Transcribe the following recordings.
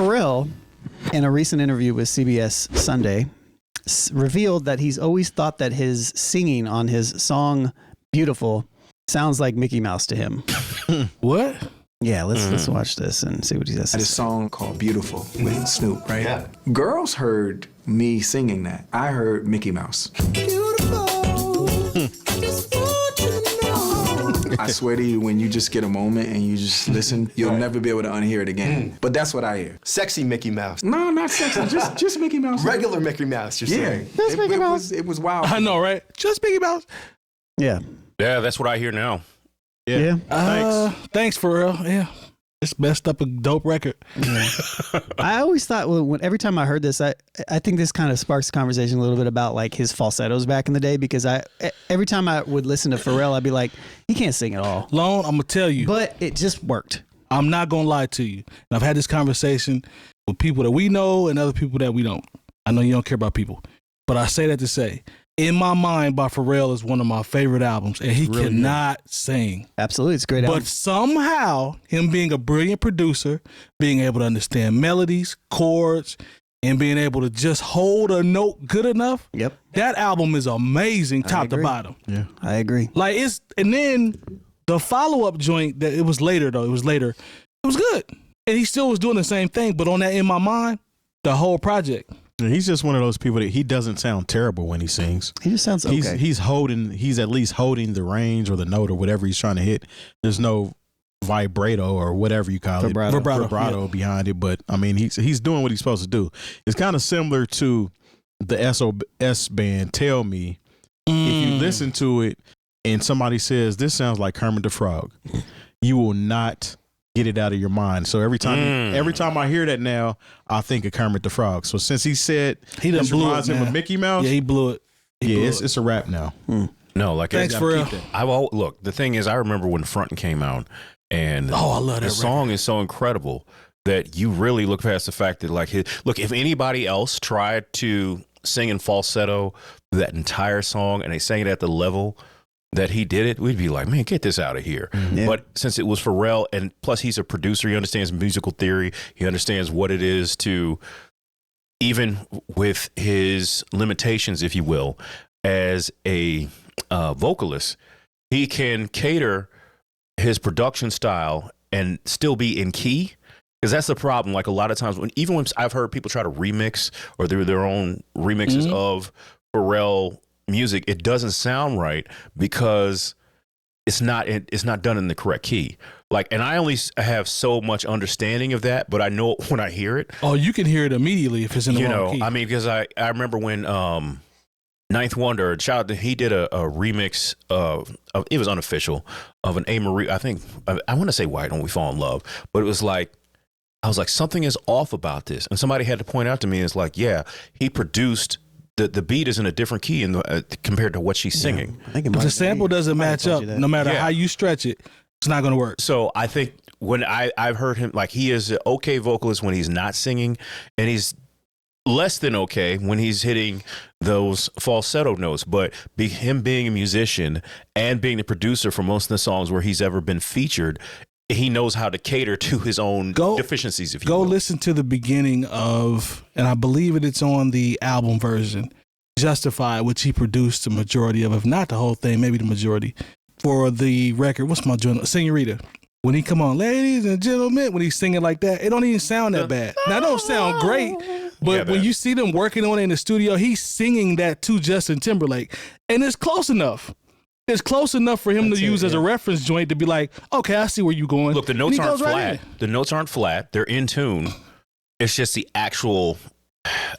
Pharrell, in a recent interview with CBS Sunday, revealed that he's always thought that his singing on his song "Beautiful" sounds like Mickey Mouse to him. What? Yeah, let's watch this and see what he says. This song called Beautiful with Snoop, right? Yeah. Girls heard me singing that. I heard Mickey Mouse. Beautiful. I swear to you, when you just get a moment and you just listen, you'll never be able to unhear it again. But that's what I hear. Sexy Mickey Mouse. No, not sexy. Just Mickey Mouse. Regular Mickey Mouse, you're saying. Just Mickey Mouse. It was wild. I know, right? Just Mickey Mouse. Yeah. Yeah, that's what I hear now. Yeah. Thanks, Pharrell. Yeah. It's messed up a dope record. Yeah. I always thought, every time I heard this, I think this kind of sparks a conversation a little bit about like his falsettos back in the day, because every time I would listen to Pharrell, I'd be like, he can't sing at all. Lone, I'm going to tell you. But it just worked. I'm not going to lie to you. And I've had this conversation with people that we know and other people that we don't. I know you don't care about people, but I say that to say, In My Mind by Pharrell is one of my favorite albums, and he really cannot sing. Absolutely, it's a great album. But somehow, him being a brilliant producer, being able to understand melodies, chords, and being able to just hold a note good enough, that album is amazing top to bottom. Yeah, I agree. Like and then the follow-up joint, that it was later, it was good. And he still was doing the same thing, but on that In My Mind, the whole project. He's just one of those people that he doesn't sound terrible when he sings. He just sounds okay. He's at least holding the range or the note or whatever he's trying to hit. There's no vibrato or whatever you call vibrato behind it. But I mean, he's doing what he's supposed to do. It's kind of similar to the SOS band Tell Me. If you listen to it and somebody says, this sounds like Kermit the Frog, you will not get it out of your mind. So every time I hear that now, I think of Kermit the Frog. So since he said he done blew reminds him of Mickey Mouse, he blew it. It's a wrap now. No, like thanks for real. Look, the thing is, I remember when Frontin' came out, and I love that the song is so incredible that you really look past the fact that if anybody else tried to sing in falsetto that entire song and they sang it at the level that he did it, we'd be like, man, get this out of here. Yeah. But since it was Pharrell, and plus he's a producer, he understands musical theory, he understands what it is to, even with his limitations, if you will, as a vocalist, he can cater his production style and still be in key. Because that's the problem. Like a lot of times, when I've heard people try to remix or do their own remixes of Pharrell music, it doesn't sound right because it's not done in the correct key. Like, and I only have so much understanding of that, but I know when I hear it. Oh, you can hear it immediately if it's in the wrong key. I mean, because I remember when Ninth Wonder, he did a remix of it was unofficial of an A. Marie. I think I want to say Why Don't We Fall in Love, but it was like, I was like, something is off about this, and somebody had to point out to me, it's like, yeah, he produced. The beat is in a different key compared to what she's singing. I think but the sample doesn't match up. No matter how you stretch it, it's not going to work. So I think when I've heard him, like, he is an okay vocalist when he's not singing, and he's less than okay when he's hitting those falsetto notes. But him being a musician and being the producer for most of the songs where he's ever been featured, he knows how to cater to his own deficiencies, if you will. Go listen to the beginning of, and I believe it's on the album version, Justified, which he produced the majority of, if not the whole thing, maybe the majority, for the record. What's my journal? Senorita. When he come on, ladies and gentlemen, when he's singing like that, it don't even sound that bad. Now, it don't sound great, but when you see them working on it in the studio, he's singing that to Justin Timberlake, and it's close enough. It's close enough for him to use as a reference joint to be like, okay, I see where you're going. Look, the notes aren't flat. The notes aren't flat. They're in tune. It's just the actual,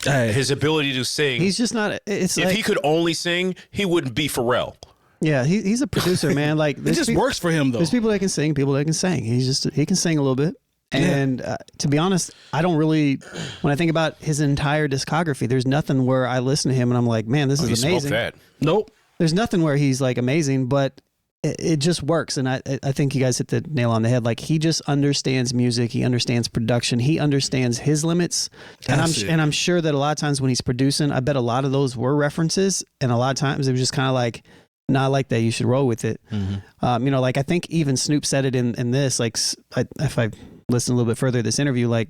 his ability to sing. He's just not. If he could only sing, he wouldn't be Pharrell. Yeah, he's a producer, man. Like it just works for him, though. There's people that can sing, people that can sing. He can sing a little bit. And to be honest, I don't really, when I think about his entire discography, there's nothing where I listen to him and I'm like, man, this is amazing. Nope. There's nothing where he's like amazing, but it just works. And I think you guys hit the nail on the head. Like, he just understands music. He understands production. He understands his limits. And I'm sure that a lot of times when he's producing, I bet a lot of those were references. And a lot of times it was just kind of like, nah, I like that. You should roll with it. Mm-hmm. Like I think even Snoop said it in this, like if I listen a little bit further to this interview, like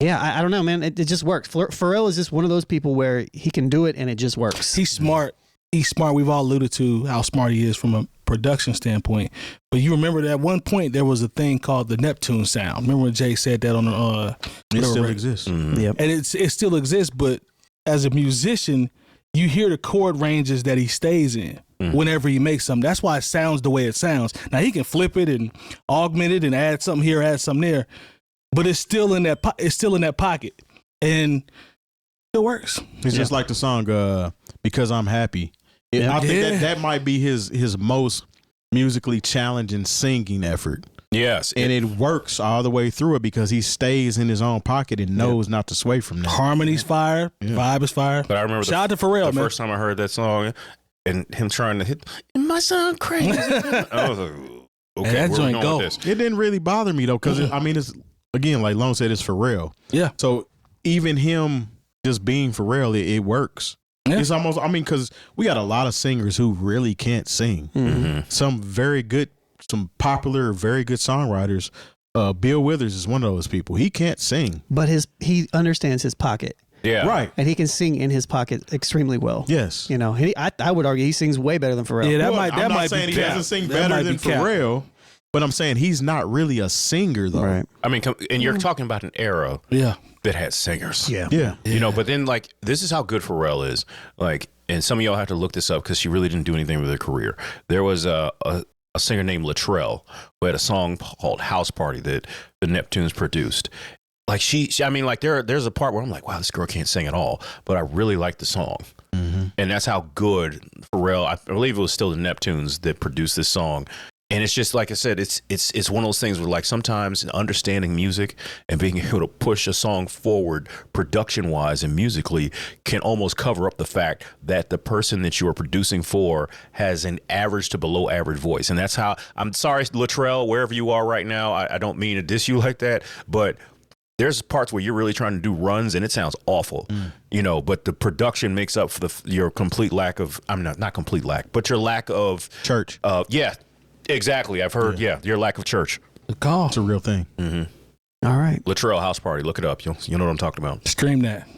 Yeah, I don't know, man. It just works. Pharrell is just one of those people where he can do it and it just works. He's smart. He's smart. We've all alluded to how smart he is from a production standpoint. But you remember that at one point there was a thing called the Neptune sound. Remember when Jay said that on the it still exists. Mm-hmm. Yep. And it still exists, but as a musician, you hear the chord ranges that he stays in whenever he makes something. That's why it sounds the way it sounds. Now he can flip it and augment it and add something here, add something there, but it's still in that pocket, and it works. It's just like the song "Because I'm Happy." I think that might be his most musically challenging singing effort. Yes, and it works all the way through it because he stays in his own pocket and knows not to sway from that. Harmony's fire, vibe is fire. But I remember shout out to Pharrell, the first time I heard that song and him trying to hit "My Son Crazy." I was like, okay, that where joint we going go. with this? It didn't really bother me though, because I mean, it's again like Lone said, it's Pharrell. Yeah. So even him just being Pharrell, it works. Yeah. It's almost, I mean, because we got a lot of singers who really can't sing. Mm-hmm. Some very good, some popular, very good songwriters. Bill Withers is one of those people. He can't sing, but he understands his pocket. Yeah, right. And he can sing in his pocket extremely well. Yes, you know, I would argue he sings way better than Pharrell. Yeah, I'm not saying he doesn't sing better than Pharrell, but I'm saying he's not really a singer though. Right. I mean, and you're talking about an era. Yeah. That had singers. Yeah. You know, but then like this is how good Pharrell is. Like, and some of y'all have to look this up because she really didn't do anything with her career. There was a singer named Lattrell who had a song called House Party that the Neptunes produced. Like I mean, like there's a part where I'm like, wow, this girl can't sing at all, but I really like the song. Mm-hmm. And that's how good Pharrell, I believe it was still the Neptunes that produced this song. And it's just like I said, it's one of those things where like sometimes understanding music and being able to push a song forward production wise and musically can almost cover up the fact that the person that you are producing for has an average to below average voice. And that's how, I'm sorry, Lattrell, wherever you are right now, I don't mean to diss you like that, but there's parts where you're really trying to do runs and it sounds awful, you know, but the production makes up for your complete lack of, not complete lack, but your lack of church. Yeah. Exactly. I've heard, your lack of church. It's a real thing. Mm-hmm. All right. Lattrell House Party. Look it up. You know what I'm talking about. Stream that.